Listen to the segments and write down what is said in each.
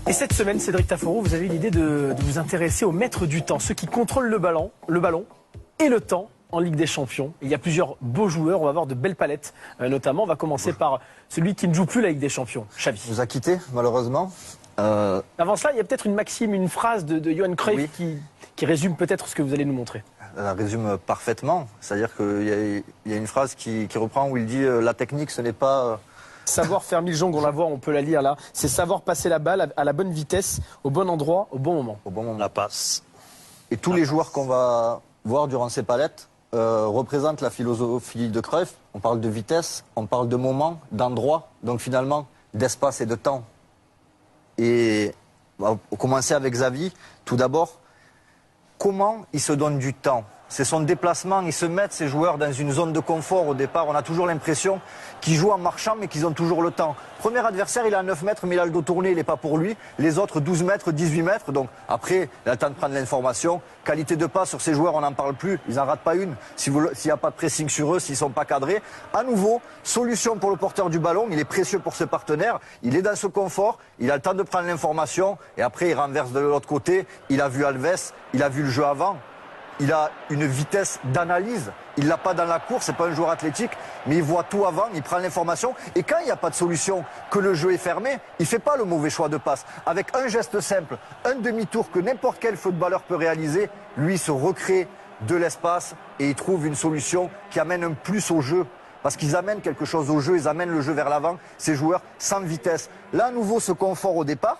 Et cette semaine, Cédric Taforeau, vous avez eu l'idée de vous intéresser aux maîtres du temps, ceux qui contrôlent le ballon et le temps en Ligue des Champions. Il y a plusieurs beaux joueurs, on va avoir de belles palettes notamment. On va commencer par celui qui ne joue plus la Ligue des Champions, Xavi. Il nous a quittés, malheureusement. Avant cela, il y a peut-être une maxime, une phrase de Johan Cruyff Oui. qui résume peut-être ce que vous allez nous montrer. Elle résume parfaitement. C'est-à-dire qu'il y a une phrase qui reprend où il dit la technique, ce n'est pas... Savoir faire mille jongles, on la voit, on peut la lire là. C'est savoir passer la balle à la bonne vitesse, au bon endroit, au bon moment. Au bon moment. La passe. Et tous les joueurs qu'on va voir durant ces palettes représentent la philosophie de Cruyff. On parle de vitesse, on parle de moment, d'endroit, donc finalement d'espace et de temps. Et on va commencer avec Xavi. Tout d'abord, comment il se donne du temps? C'est son déplacement, ils se mettent ces joueurs dans une zone de confort au départ. On a toujours l'impression qu'ils jouent en marchant mais qu'ils ont toujours le temps. Premier adversaire, il est à 9 mètres mais il a le dos tourné, il n'est pas pour lui. Les autres 12 mètres, 18 mètres. Donc après, il a le temps de prendre l'information. Qualité de passe sur ces joueurs, on n'en parle plus. Ils n'en ratent pas une. S'il n'y a pas de pressing sur eux, s'ils ne sont pas cadrés. À nouveau, solution pour le porteur du ballon. Il est précieux pour ses partenaires. Il est dans ce confort. Il a le temps de prendre l'information. Et après, il renverse de l'autre côté. Il a vu Alves. Il a vu le jeu avant. Il a une vitesse d'analyse. Il l'a pas dans la course, c'est pas un joueur athlétique, mais il voit tout avant, il prend l'information. Et quand il n'y a pas de solution, que le jeu est fermé, il fait pas le mauvais choix de passe. Avec un geste simple, un demi-tour que n'importe quel footballeur peut réaliser, lui se recrée de l'espace et il trouve une solution qui amène un plus au jeu. Parce qu'ils amènent quelque chose au jeu, ils amènent le jeu vers l'avant, ces joueurs sans vitesse. Là, à nouveau, ce confort au départ.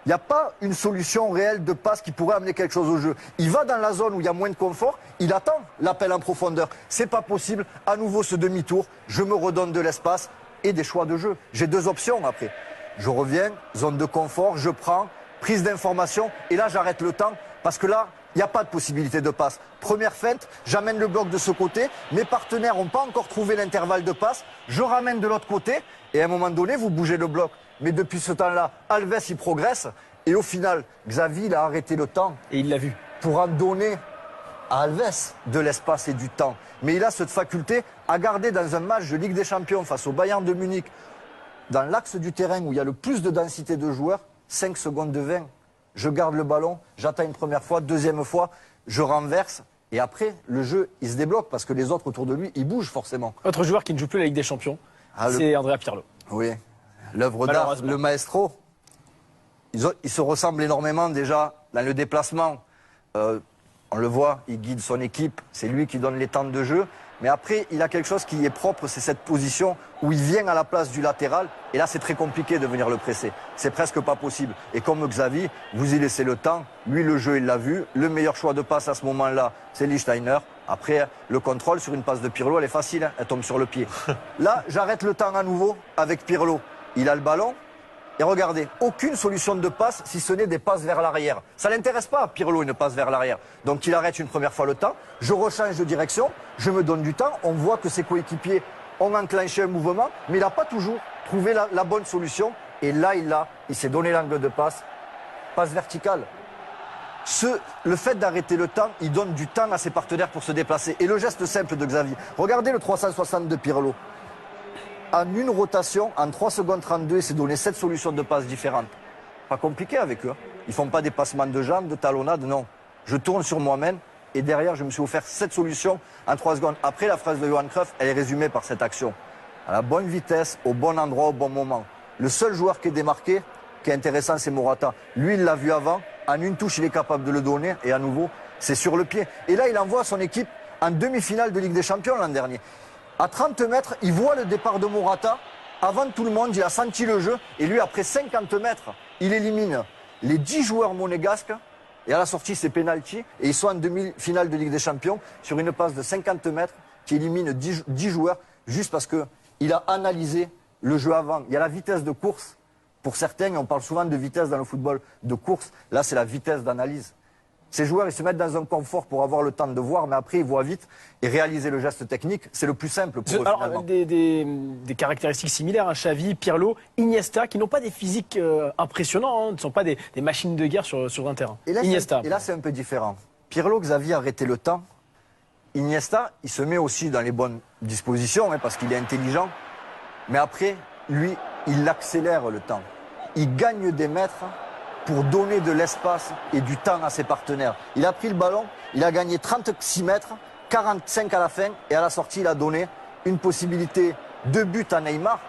Il n'y a pas une solution réelle de passe qui pourrait amener quelque chose au jeu. Il va dans la zone où il y a moins de confort, il attend l'appel en profondeur. C'est pas possible. À nouveau ce demi-tour, je me redonne de l'espace et des choix de jeu. J'ai deux options après. Je reviens, zone de confort, je prends, prise d'information et là j'arrête le temps parce que là, il n'y a pas de possibilité de passe. Première feinte, j'amène le bloc de ce côté. Mes partenaires n'ont pas encore trouvé l'intervalle de passe. Je ramène de l'autre côté et à un moment donné, vous bougez le bloc. Mais depuis ce temps-là, Alves, il progresse. Et au final, Xavi, il a arrêté le temps. Et il l'a vu. Pour en donner à Alves de l'espace et du temps. Mais il a cette faculté à garder dans un match de Ligue des Champions face au Bayern de Munich, dans l'axe du terrain où il y a le plus de densité de joueurs, 5 secondes de 20. Je garde le ballon, j'attends une première fois, deuxième fois, je renverse. Et après, le jeu, il se débloque parce que les autres autour de lui, ils bougent forcément. Autre joueur qui ne joue plus la Ligue des Champions, c'est Andrea Pirlo. Oui, l'œuvre d'art, le maestro. Ils se ressemblent énormément déjà dans le déplacement. On le voit, il guide son équipe, c'est lui qui donne les temps de jeu. Mais après, il a quelque chose qui est propre, c'est cette position où il vient à la place du latéral. Et là, c'est très compliqué de venir le presser. C'est presque pas possible. Et comme Xavi, vous y laissez le temps. Lui, le jeu, il l'a vu. Le meilleur choix de passe à ce moment-là, c'est Lichtsteiner. Après, le contrôle sur une passe de Pirlo, elle est facile, hein, elle tombe sur le pied. Là, j'arrête le temps à nouveau avec Pirlo. Il a le ballon. Et regardez, aucune solution de passe si ce n'est des passes vers l'arrière. Ça ne l'intéresse pas, Pirlo, une passe vers l'arrière. Donc il arrête une première fois le temps, je rechange de direction, je me donne du temps, on voit que ses coéquipiers ont enclenché un mouvement, mais il n'a pas toujours trouvé la bonne solution. Et là, il s'est donné l'angle de passe verticale. Le fait d'arrêter le temps, il donne du temps à ses partenaires pour se déplacer. Et le geste simple de Xavi. Regardez le 360 de Pirlo. En une rotation, en 3 secondes 32, il s'est donné 7 solutions de passes différentes. Pas compliqué avec eux. Ils font pas des passements de jambes, de talonnades, non. Je tourne sur moi-même et derrière, je me suis offert 7 solutions en 3 secondes. Après, la phrase de Johan Cruyff, elle est résumée par cette action. À la bonne vitesse, au bon endroit, au bon moment. Le seul joueur qui est démarqué, qui est intéressant, c'est Morata. Lui, il l'a vu avant. En une touche, il est capable de le donner. Et à nouveau, c'est sur le pied. Et là, il envoie son équipe en demi-finale de Ligue des Champions l'an dernier. À 30 mètres, il voit le départ de Morata. Avant tout le monde, il a senti le jeu. Et lui, après 50 mètres, il élimine les 10 joueurs monégasques. Et à la sortie, c'est penalty. Et ils sont en demi-finale de Ligue des Champions sur une passe de 50 mètres qui élimine 10 joueurs juste parce qu'il a analysé le jeu avant. Il y a la vitesse de course. Pour certains, on parle souvent de vitesse dans le football de course. Là, c'est la vitesse d'analyse. Ces joueurs, ils se mettent dans un confort pour avoir le temps de voir, mais après, ils voient vite et réaliser le geste technique, c'est le plus simple pour eux. Alors, des caractéristiques similaires, hein, Xavi, Pirlo, Iniesta, qui n'ont pas des physiques impressionnants, hein, ne sont pas des machines de guerre sur un terrain. Et là, Iniesta. Et là, c'est un peu différent. Pirlo, Xavi a arrêté le temps. Iniesta, il se met aussi dans les bonnes dispositions, hein, parce qu'il est intelligent. Mais après, lui, il accélère le temps. il gagne des mètres pour donner de l'espace et du temps à ses partenaires. Il a pris le ballon, il a gagné 36 mètres, 45 à la fin, et à la sortie, il a donné une possibilité de but à Neymar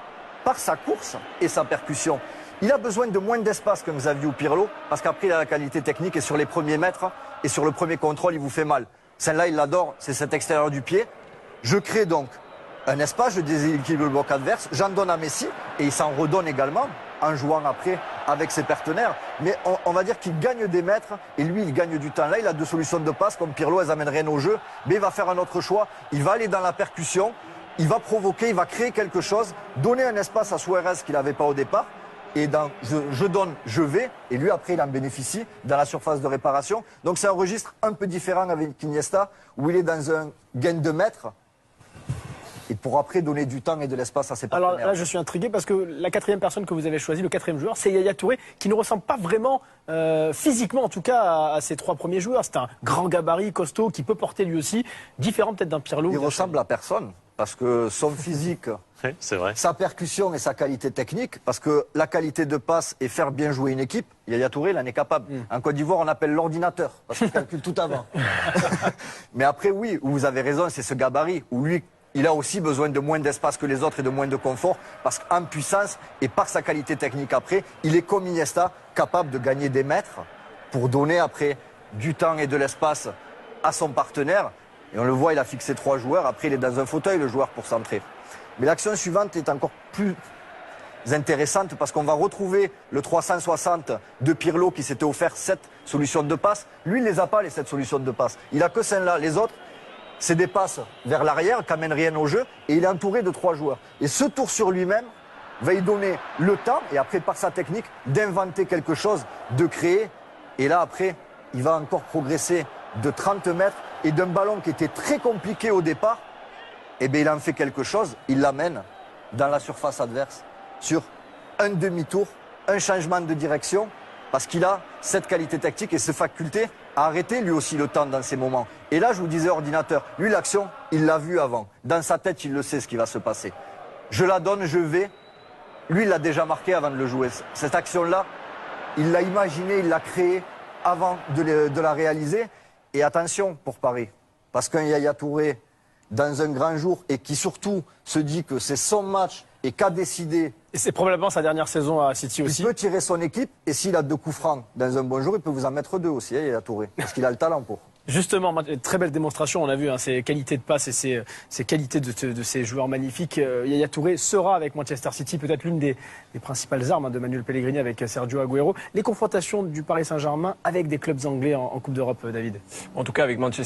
par sa course et sa percussion. Il a besoin de moins d'espace que Xavier Pirlo, parce qu'après, il a la qualité technique, et sur les premiers mètres, et sur le premier contrôle, il vous fait mal. Celle-là, il l'adore, c'est cet extérieur du pied. Je crée donc un espace, je déséquilibre le bloc adverse, j'en donne à Messi, et il s'en redonne également, en jouant après avec ses partenaires. Mais on va dire qu'il gagne des mètres et lui, il gagne du temps. Là, il a deux solutions de passe, comme Pirlo, elles amènent rien au jeu, mais il va faire un autre choix. Il va aller dans la percussion, il va provoquer, il va créer quelque chose, donner un espace à Suarez qu'il n'avait pas au départ. Et dans je donne, je vais, et lui après il en bénéficie dans la surface de réparation. Donc c'est un registre un peu différent avec Iniesta, où il est dans un gain de mètres, et pour après donner du temps et de l'espace à ses partenaires. Alors là, je suis intrigué parce que la quatrième personne que vous avez choisie, le quatrième joueur, c'est Yaya Touré, qui ne ressemble pas vraiment, physiquement en tout cas, à ses trois premiers joueurs. C'est un grand gabarit, costaud, qui peut porter lui aussi, différent peut-être d'un Pirlo. Il ressemble à personne, parce que son physique, oui, c'est vrai, sa percussion et sa qualité technique, parce que la qualité de passe et faire bien jouer une équipe, Yaya Touré, il en est capable. En Côte d'Ivoire, on appelle l'ordinateur, parce qu'il calcule tout avant. Mais après, oui, vous avez raison, c'est ce gabarit, où lui, il a aussi besoin de moins d'espace que les autres et de moins de confort, parce qu'en puissance et par sa qualité technique après, il est comme Iniesta, capable de gagner des mètres pour donner après du temps et de l'espace à son partenaire. Et on le voit, il a fixé 3 joueurs, après il est dans un fauteuil le joueur pour centrer. Mais l'action suivante est encore plus intéressante parce qu'on va retrouver le 360 de Pirlo qui s'était offert 7 solutions de passe. Lui, il ne les a pas, les 7 solutions de passe. Il a que celle-là. Les autres, c'est des passes vers l'arrière qui n'amènent rien au jeu, et il est entouré de 3 joueurs. Et ce tour sur lui-même va lui donner le temps, et après par sa technique, d'inventer quelque chose, de créer. Et là après, il va encore progresser de 30 mètres, et d'un ballon qui était très compliqué au départ, eh bien il en fait quelque chose, il l'amène dans la surface adverse, sur un demi-tour, un changement de direction, parce qu'il a cette qualité tactique et cette faculté à arrêter lui aussi le temps dans ces moments. Et là, je vous disais ordinateur, lui l'action, il l'a vu avant. Dans sa tête, il le sait ce qui va se passer. Je la donne, je vais. Lui, il l'a déjà marqué avant de le jouer. Cette action-là, il l'a imaginée, il l'a créée avant de la réaliser. Et attention pour Paris, parce qu'un Yaya Touré, dans un grand jour, et qui surtout se dit que c'est son match et qu'a décidé. Et c'est probablement sa dernière saison à City aussi. Il peut tirer son équipe, et s'il a 2 coups francs dans un bon jour, il peut vous en mettre 2 aussi, Yaya Touré, parce qu'il a le talent pour. Justement, très belle démonstration, on a vu ses qualités de passe et ses qualités de ces joueurs magnifiques. Yaya Touré sera avec Manchester City peut-être l'une des principales armes de Manuel Pellegrini avec Sergio Agüero. Les confrontations du Paris Saint-Germain avec des clubs anglais en Coupe d'Europe, David. En tout cas avec Manchester